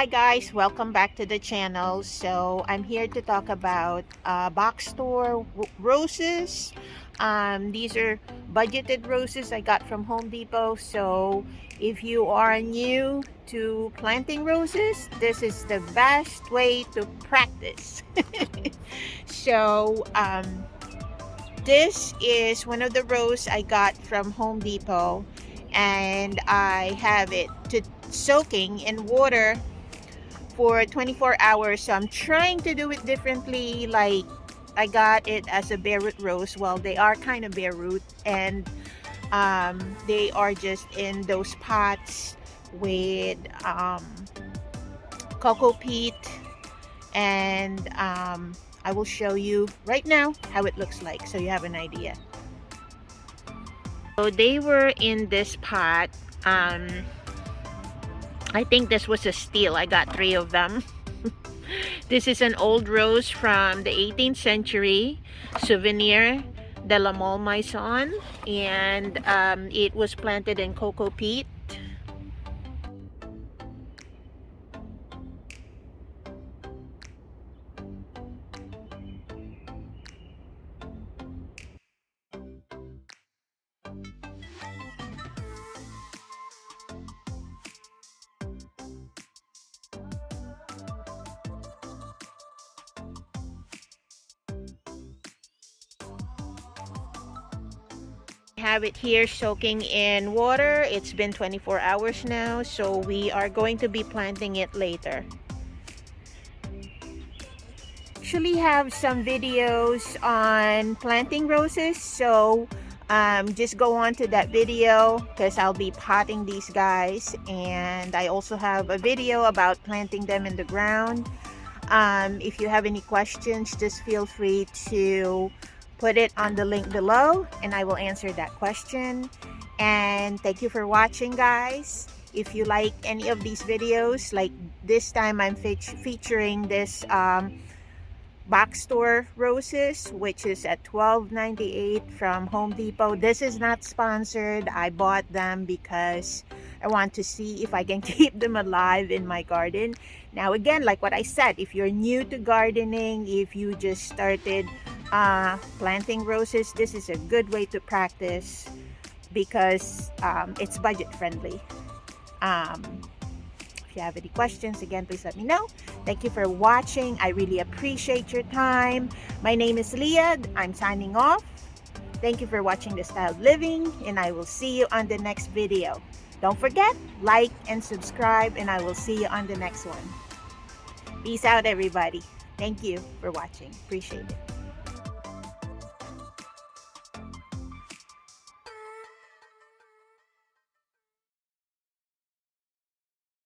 Hi guys, welcome back to the channel. So I'm here to talk about box store roses. These are budgeted roses I got from Home Depot. So if you are new to planting roses, this is the best way to practice. So this is one of the roses I got from Home Depot, and I have it to soaking in water for 24 hours. So I'm trying to do it differently. Like, I got it as a Bareroot rose. Well, they are kind of Bareroot, and they are just in those pots with cocoa peat, and I will show you right now how it looks like so you have an idea. So they were in this pot. I think this was a steal. I got 3 of them. This is an old rose from the 18th century, Souvenir de la Malmaison, and it was planted in cocoa peat. Have it here soaking in water. It's been 24 hours now, so we are going to be planting it later. Actually have some videos on planting roses, so just go on to that video because I'll be potting these guys, and I also have a video about planting them in the ground. If you have any questions, just feel free to put it on the link below and I will answer that question. And thank you for watching, guys. If you like any of these videos, like this time I'm featuring this box store roses, which is at $12.98 from Home Depot. This is not sponsored. I bought them because I want to see if I can keep them alive in my garden. Now again, like what I said, if you're new to gardening, if you just started planting roses, this is a good way to practice because it's budget friendly. If you have any questions, again, please let me know. Thank you for watching. I really appreciate your time. My name is Leah. I'm signing off. Thank you for watching The Styled Living, and I will see you on the next video. Don't forget, like and subscribe, and I will see you on the next one. Peace out, everybody. Thank you for watching. Appreciate it.